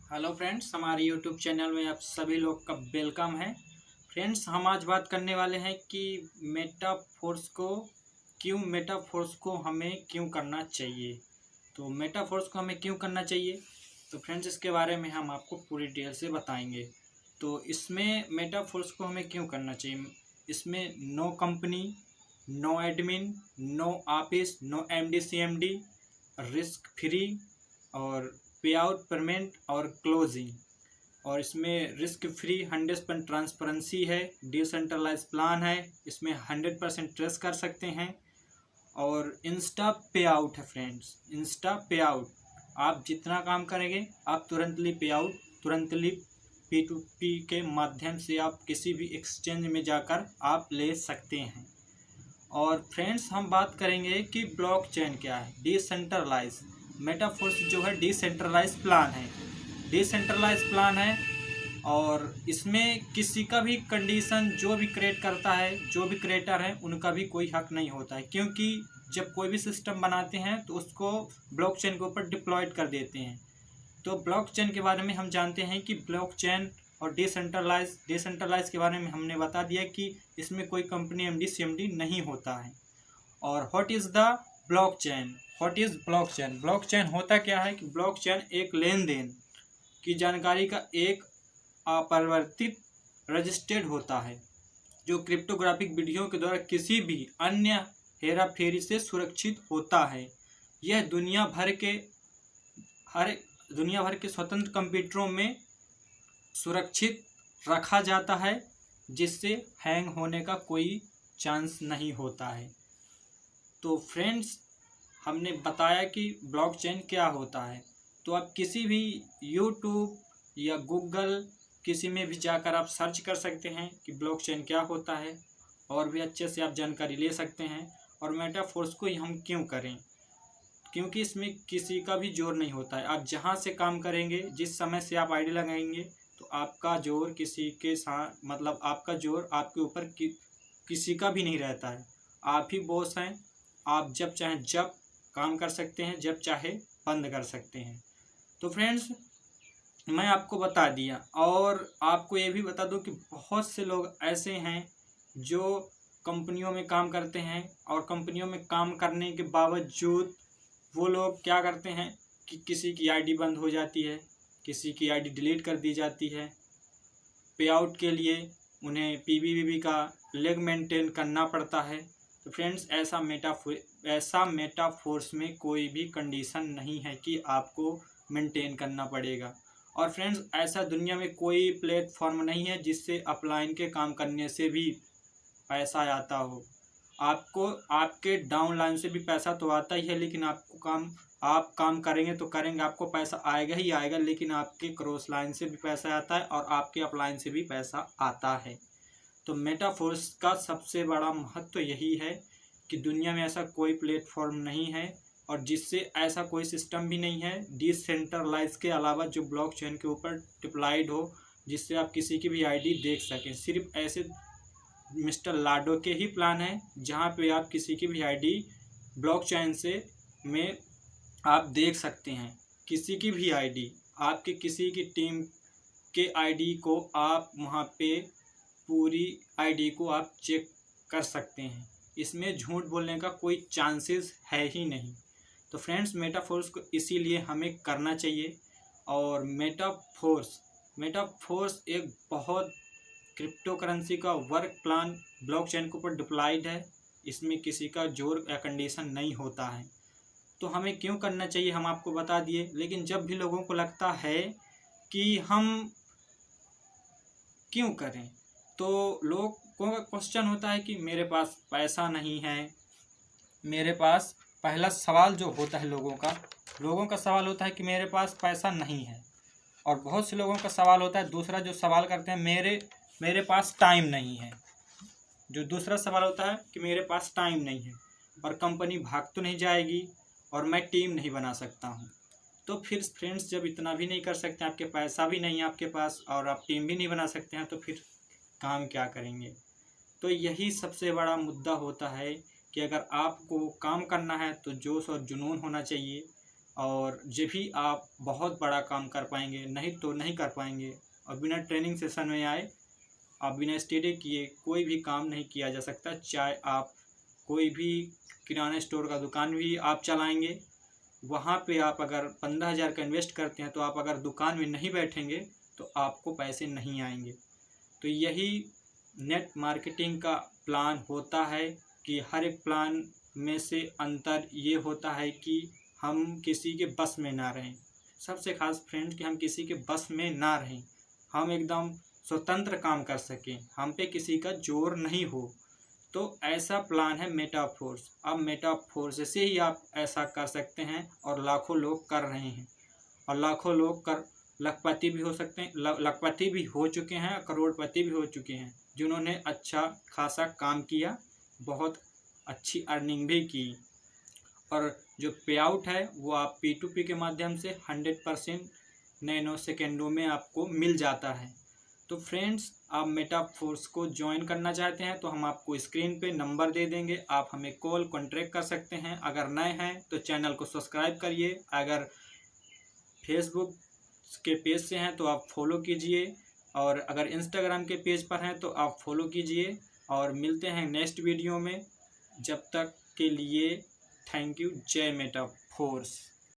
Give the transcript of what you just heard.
Hello friends, हमारे YouTube channel में आप सभी लोग का वेलकम है। फ्रेंड्स, हम आज बात करने वाले हैं कि मेटाफोर्स को हमें क्यों करना चाहिए। तो मेटाफोर्स को हमें क्यों करना चाहिए, तो फ्रेंड्स इसके बारे में हम आपको पूरी डिटेल से बताएंगे। तो इसमें मेटाफोर्स को हमें क्यों करना चाहिए, इसमें no company, no admin, no office, no MD CMD, risk free और पे आउट पेमेंट और क्लोजिंग। और इसमें रिस्क फ्री 100% ट्रांसपेरेंसी है, डिसेंट्रलाइज प्लान है, इसमें 100% ट्रस्ट कर सकते हैं। और इंस्टा पे आउट है फ्रेंड्स, इंस्टा पे आउट। आप जितना काम करेंगे आप तुरंतली पे आउट, तुरंतली P2P के माध्यम से आप किसी भी एक्सचेंज में जाकर आप ले सकते हैं। और फ्रेंड्स, हम बात करेंगे कि ब्लॉकचेन क्या है। डिसेंट्रलाइज मेटाफोर्स जो है डिसेंट्रलाइज प्लान है, डिसेंट्रलाइज प्लान है। और इसमें किसी का भी कंडीशन जो भी क्रिएट करता है, जो भी क्रिएटर है, उनका भी कोई हक नहीं होता है, क्योंकि जब कोई भी सिस्टम बनाते हैं तो उसको ब्लॉकचेन के ऊपर डिप्लॉयड कर देते हैं। तो ब्लॉकचेन के बारे में हम जानते हैं कि ब्लॉकचेन और डिसेंट्रलाइज के बारे में हमने बता दिया कि इसमें कोई कंपनी एमडी सीएमडी नहीं होता है। और what is the blockchain, what is blockchain. Blockchain होता क्या है कि ब्लॉकचेन एक लेन देन की जानकारी का एक अपरिवर्तित रजिस्टर्ड होता है, जो क्रिप्टोग्राफिक विधियों के द्वारा किसी भी अन्य हेराफेरी से सुरक्षित होता है। यह दुनिया भर के स्वतंत्र कंप्यूटरों में सुरक्षित रखा जाता है, जिससे हैंग होने का कोई चांस नहीं होता है। तो फ्रेंड्स, हमने बताया कि ब्लॉकचेन क्या होता है। तो आप किसी भी यूट्यूब या गूगल किसी में भी जाकर आप सर्च कर सकते हैं कि ब्लॉकचेन क्या होता है, और भी अच्छे से आप जानकारी ले सकते हैं। और मेटाफोर्स को हम क्यों करें, क्योंकि इसमें किसी का भी जोर नहीं होता है। आप जहाँ से काम करेंगे, जिस समय से आप आईडी लगाएंगे, तो आपका जोर किसी के साथ, मतलब आपका जोर आपके ऊपर किसी का भी नहीं रहता है। आप ही बॉस हैं, आप जब चाहें जब काम कर सकते हैं, जब चाहे बंद कर सकते हैं। तो फ्रेंड्स, मैं आपको बता दिया, और आपको ये भी बता दूं कि बहुत से लोग ऐसे हैं जो कंपनियों में काम करते हैं, और कंपनियों में काम करने के बावजूद वो लोग क्या करते हैं कि किसी की आईडी बंद हो जाती है, किसी की आईडी डिलीट कर दी जाती है। पे आउट के लिए उन्हें पीबीबी का लेग मेंटेन करना पड़ता है। तो फ्रेंड्स, ऐसा मेटाफोर्स में कोई भी कंडीशन नहीं है कि आपको मेंटेन करना पड़ेगा। और फ्रेंड्स, ऐसा दुनिया में कोई प्लेटफॉर्म नहीं है जिससे अपलाइन के काम करने से भी पैसा आता हो। आपको आपके डाउन लाइन से भी पैसा तो आता ही है, लेकिन आप काम करेंगे तो करेंगे, आपको पैसा आएगा ही आएगा, लेकिन आपके क्रॉस लाइन से भी पैसा आता है और आपके अपलाइन से भी पैसा आता है। तो मेटाफोर्स का सबसे बड़ा महत्व यही है कि दुनिया में ऐसा कोई प्लेटफॉर्म नहीं है, और जिससे ऐसा कोई सिस्टम भी नहीं है डिसेंट्रलाइज के अलावा जो ब्लॉकचेन के ऊपर डिप्लॉयड हो, जिससे आप किसी की भी आईडी देख सकें। सिर्फ ऐसे मिस्टर लाडो के ही प्लान है जहाँ पे आप किसी की भी आईडी ब्लॉकचेन से में आप देख सकते हैं। किसी की भी आईडी, आपके किसी की टीम के आईडी को आप वहाँ पे पूरी आईडी को आप चेक कर सकते हैं। इसमें झूठ बोलने का कोई चांसेस है ही नहीं। तो फ्रेंड्स, मेटाफोर्स को इसीलिए हमें करना चाहिए। और मेटाफोर्स एक बहुत क्रिप्टो करेंसी का वर्क प्लान ब्लॉकचेन के ऊपर डिप्लॉयड है। इसमें किसी का जोर या कंडीशन नहीं होता है। तो हमें क्यों करना चाहिए हम आपको बता दिए, लेकिन जब भी लोगों को लगता है कि हम क्यों करें, तो लोगों का क्वेश्चन होता है कि मेरे पास पैसा नहीं है। मेरे पास पहला सवाल जो होता है लोगों का सवाल होता है कि मेरे पास पैसा नहीं है। और बहुत से लोगों का सवाल होता है, दूसरा जो सवाल करते हैं, मेरे पास टाइम नहीं है। जो दूसरा सवाल होता है कि मेरे पास टाइम नहीं है, और कंपनी भाग तो नहीं जाएगी, और मैं टीम नहीं बना सकता हूँ। तो फिर फ्रेंड्स, जब इतना भी नहीं कर सकते, आपके पैसा भी नहीं है आपके पास, और आप टीम भी नहीं बना सकते हैं, तो फिर काम क्या करेंगे। तो यही सबसे बड़ा मुद्दा होता है कि अगर आपको काम करना है तो जोश और जुनून होना चाहिए। और जब भी आप बहुत बड़ा काम कर पाएंगे, नहीं तो नहीं कर पाएंगे। और बिना ट्रेनिंग सेशन में आए, आप बिना स्टडी किए कोई भी काम नहीं किया जा सकता। चाहे आप कोई भी किराना स्टोर का दुकान भी आप चलाएंगे, वहाँ पे आप अगर 15,000 का इन्वेस्ट करते हैं, तो आप अगर दुकान में नहीं बैठेंगे तो आपको पैसे नहीं आएंगे। तो यही नेट मार्केटिंग का प्लान होता है कि हर एक प्लान में से अंतर ये होता है कि हम किसी के बस में ना रहें। सबसे खास फ्रेंड कि हम किसी के बस में ना रहें, हम एकदम स्वतंत्र काम कर सकें, हम पे किसी का जोर नहीं हो। तो ऐसा प्लान है मेटाफोर्स। अब मेटाफोर्स से ही आप ऐसा कर सकते हैं और लाखों लोग कर रहे हैं, और लाखों लोग कर लखपति भी हो सकते हैं, लखपति भी हो चुके हैं, करोड़पति भी हो चुके हैं, जिन्होंने अच्छा खासा काम किया, बहुत अच्छी अर्निंग भी की। और जो पे आउट है वो आप P2P के माध्यम से 100% नैनो सेकेंडों में आपको मिल जाता है। तो फ्रेंड्स, आप मेटाफोर्स को ज्वाइन करना चाहते हैं तो हम आपको स्क्रीन पे नंबर दे देंगे, आप हमें कॉल कॉन्ट्रैक्ट कर सकते हैं। अगर नए हैं तो चैनल को सब्सक्राइब करिए, अगर फेसबुक के पेज से हैं तो आप फॉलो कीजिए, और अगर इंस्टाग्राम के पेज पर हैं तो आप फॉलो कीजिए। और मिलते हैं नेक्स्ट वीडियो में, जब तक के लिए थैंक यू। जय मेटाफोर्स।